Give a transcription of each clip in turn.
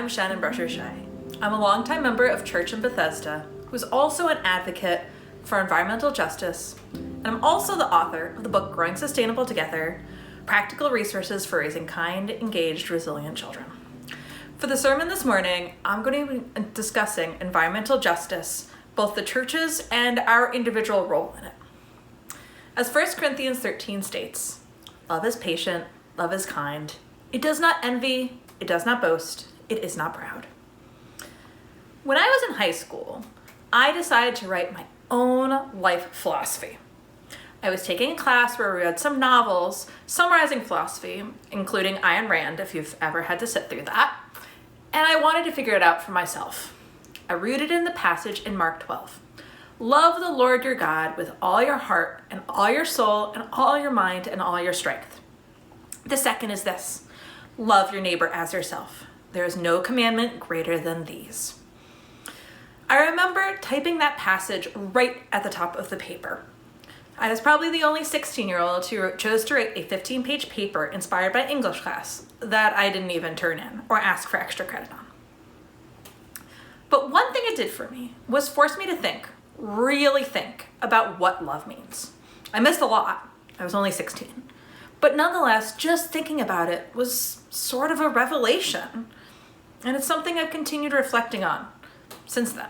I'm Shannon Brescher-Shea. I'm a longtime member of Church in Bethesda, who's also an advocate for environmental justice, and I'm also the author of the book Growing Sustainable Together, Practical Resources for Raising Kind, Engaged, Resilient Children. For the sermon this morning, I'm going to be discussing environmental justice, both the church's and our individual role in it. As 1 Corinthians 13 states, love is patient, love is kind. It does not envy, it does not boast, it is not proud. When I was in high school, I decided to write my own life philosophy. I was taking a class where we read some novels summarizing philosophy, including Ayn Rand, if you've ever had to sit through that, and I wanted to figure it out for myself. I rooted in the passage in Mark 12. Love the Lord your God with all your heart and all your soul and all your mind and all your strength. The second is this: love your neighbor as yourself. There is no commandment greater than these. I remember typing that passage right at the top of the paper. I was probably the only 16-year-old who chose to write a 15-page paper inspired by English class that I didn't even turn in or ask for extra credit on. But one thing it did for me was force me to think, really think, about what love means. I missed a lot. I was only 16. But nonetheless, just thinking about it was sort of a revelation. And it's something I've continued reflecting on since then.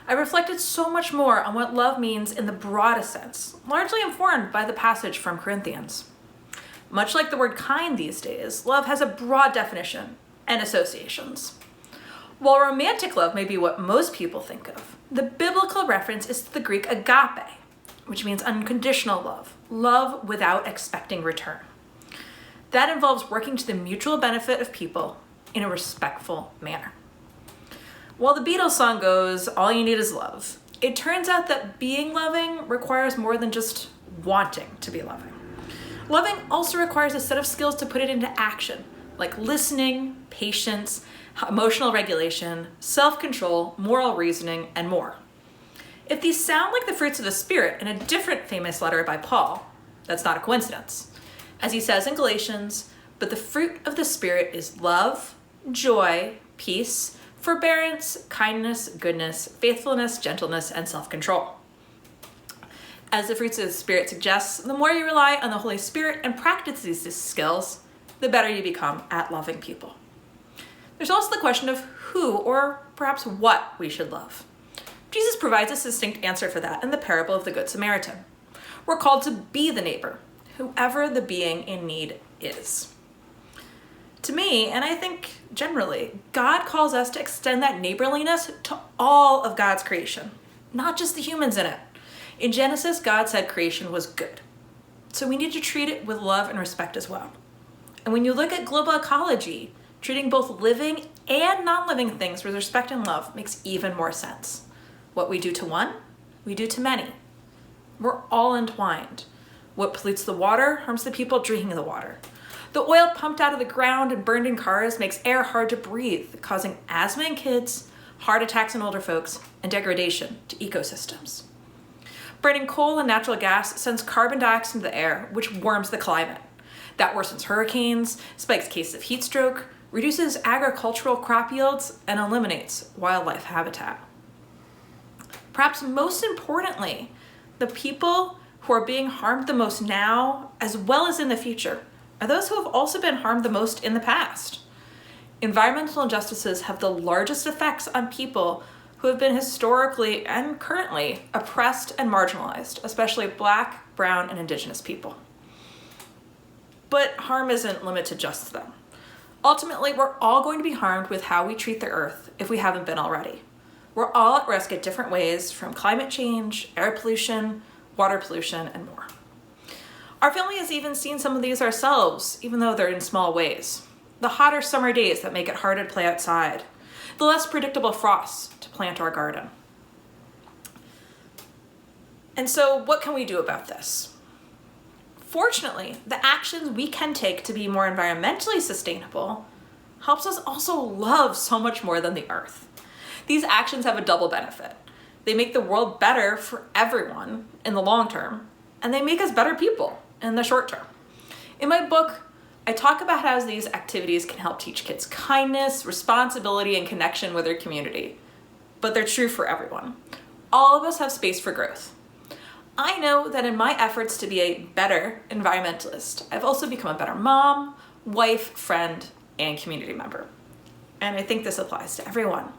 I reflected so much more on what love means in the broadest sense, largely informed by the passage from Corinthians. Much like the word kind these days, love has a broad definition and associations. While romantic love may be what most people think of, the biblical reference is to the Greek agape, which means unconditional love, love without expecting return. That involves working to the mutual benefit of people in a respectful manner. While the Beatles song goes, all you need is love, it turns out that being loving requires more than just wanting to be loving. Loving also requires a set of skills to put it into action, like listening, patience, emotional regulation, self-control, moral reasoning, and more. If these sound like the fruits of the Spirit in a different famous letter by Paul, that's not a coincidence. As he says in Galatians, but the fruit of the Spirit is love, joy, peace, forbearance, kindness, goodness, faithfulness, gentleness, and self-control. As the fruits of the Spirit suggests, the more you rely on the Holy Spirit and practice these skills, the better you become at loving people. There's also the question of who, or perhaps what, we should love. Jesus provides a succinct answer for that in the parable of the Good Samaritan. We're called to be the neighbor, whoever the being in need is. To me, and I think generally, God calls us to extend that neighborliness to all of God's creation, not just the humans in it. In Genesis, God said creation was good. So we need to treat it with love and respect as well. And when you look at global ecology, treating both living and non-living things with respect and love makes even more sense. What we do to one, we do to many. We're all entwined. What pollutes the water harms the people drinking the water. The oil pumped out of the ground and burned in cars makes air hard to breathe, causing asthma in kids, heart attacks in older folks, and degradation to ecosystems. Burning coal and natural gas sends carbon dioxide into the air, which warms the climate. That worsens hurricanes, spikes cases of heat stroke, reduces agricultural crop yields, and eliminates wildlife habitat. Perhaps most importantly, the people who are being harmed the most now, as well as in the future, are those who have also been harmed the most in the past. Environmental injustices have the largest effects on people who have been historically and currently oppressed and marginalized, especially Black, Brown, and Indigenous people. But harm isn't limited just to them. Ultimately, we're all going to be harmed with how we treat the earth if we haven't been already. We're all at risk in different ways, from climate change, air pollution, water pollution, and more. Our family has even seen some of these ourselves, even though they're in small ways. The hotter summer days that make it harder to play outside. The less predictable frosts to plant our garden. And so what can we do about this? Fortunately, the actions we can take to be more environmentally sustainable helps us also love so much more than the earth. These actions have a double benefit. They make the world better for everyone in the long term, and they make us better people in the short term. In my book, I talk about how these activities can help teach kids kindness, responsibility, and connection with their community. But they're true for everyone. All of us have space for growth. I know that in my efforts to be a better environmentalist, I've also become a better mom, wife, friend, and community member. And I think this applies to everyone.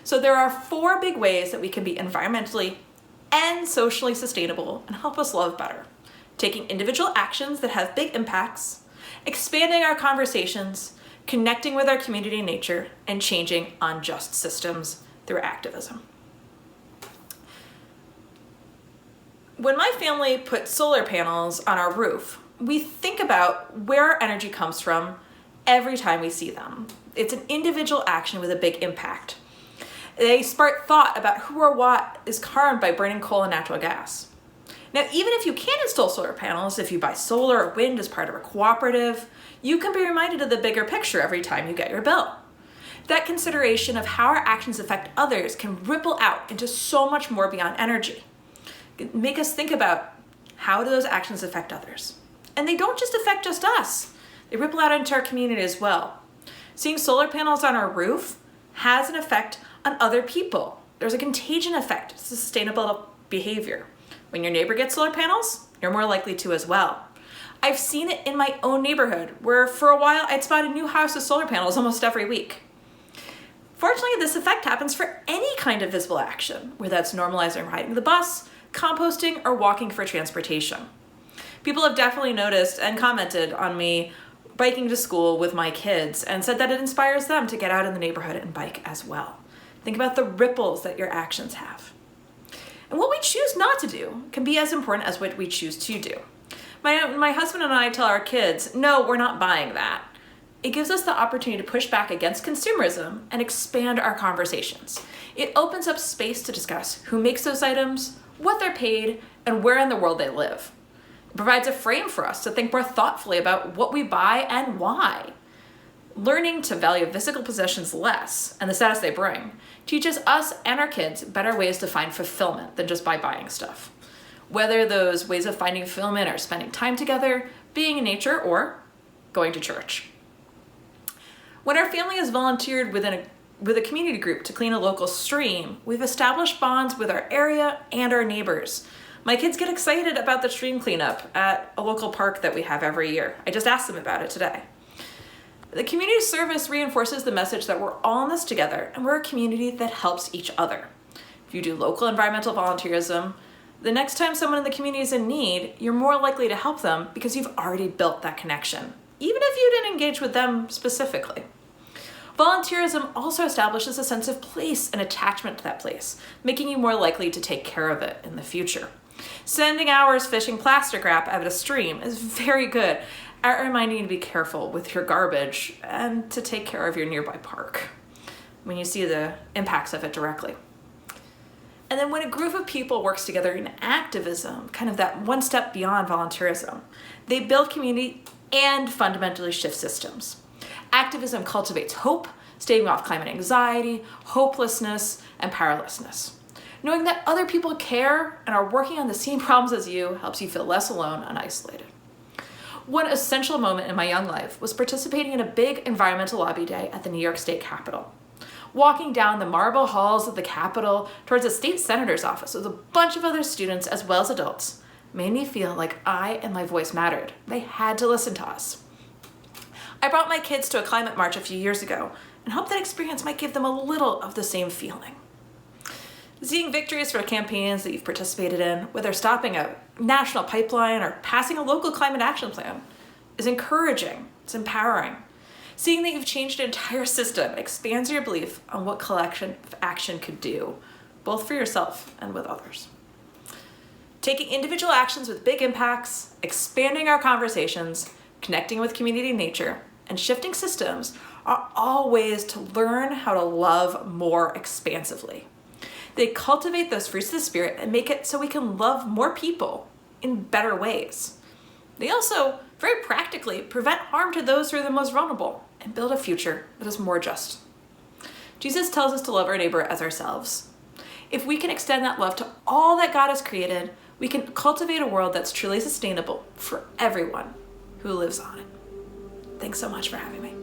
So there are 4 big ways that we can be environmentally and socially sustainable and help us love better. Taking individual actions that have big impacts, expanding our conversations, connecting with our community and nature, and changing unjust systems through activism. When my family put solar panels on our roof, we think about where our energy comes from every time we see them. It's an individual action with a big impact. They spark thought about who or what is harmed by burning coal and natural gas. Now, even if you can't install solar panels, if you buy solar or wind as part of a cooperative, you can be reminded of the bigger picture every time you get your bill. That consideration of how our actions affect others can ripple out into so much more beyond energy. Make us think about how do those actions affect others. And they don't just affect just us. They ripple out into our community as well. Seeing solar panels on our roof has an effect on other people. There's a contagion effect to sustainable behavior. When your neighbor gets solar panels, you're more likely to as well. I've seen it in my own neighborhood, where for a while I'd spot a new house with solar panels almost every week. Fortunately, this effect happens for any kind of visible action, whether that's normalizing riding the bus, composting, or walking for transportation. People have definitely noticed and commented on me biking to school with my kids and said that it inspires them to get out in the neighborhood and bike as well. Think about the ripples that your actions have. And what we choose not to do can be as important as what we choose to do. My husband and I tell our kids, no, we're not buying that. It gives us the opportunity to push back against consumerism and expand our conversations. It opens up space to discuss who makes those items, what they're paid, and where in the world they live. It provides a frame for us to think more thoughtfully about what we buy and why. Learning to value physical possessions less and the status they bring teaches us and our kids better ways to find fulfillment than just by buying stuff. Whether those ways of finding fulfillment are spending time together, being in nature, or going to church. When our family has volunteered with a community group to clean a local stream, we've established bonds with our area and our neighbors. My kids get excited about the stream cleanup at a local park that we have every year. I just asked them about it today. The community service reinforces the message that we're all in this together and we're a community that helps each other. If you do local environmental volunteerism, the next time someone in the community is in need, you're more likely to help them because you've already built that connection, even if you didn't engage with them specifically. Volunteerism also establishes a sense of place and attachment to that place, making you more likely to take care of it in the future. Spending hours fishing plastic wrap out of a stream is very good at reminding you to be careful with your garbage and to take care of your nearby park when you see the impacts of it directly. And then when a group of people works together in activism, kind of that one step beyond volunteerism, they build community and fundamentally shift systems. Activism cultivates hope, staving off climate anxiety, hopelessness, and powerlessness. Knowing that other people care and are working on the same problems as you helps you feel less alone and isolated. One essential moment in my young life was participating in a big environmental lobby day at the New York State Capitol. Walking down the marble halls of the Capitol towards a state senator's office with a bunch of other students as well as adults made me feel like I and my voice mattered. They had to listen to us. I brought my kids to a climate march a few years ago and hoped that experience might give them a little of the same feeling. Seeing victories for campaigns that you've participated in, whether stopping a national pipeline or passing a local climate action plan, is encouraging, it's empowering. Seeing that you've changed an entire system expands your belief on what collective action could do, both for yourself and with others. Taking individual actions with big impacts, expanding our conversations, connecting with community and nature, and shifting systems are all ways to learn how to love more expansively. They cultivate those fruits of the spirit and make it so we can love more people in better ways. They also, very practically, prevent harm to those who are the most vulnerable and build a future that is more just. Jesus tells us to love our neighbor as ourselves. If we can extend that love to all that God has created, we can cultivate a world that's truly sustainable for everyone who lives on it. Thanks so much for having me.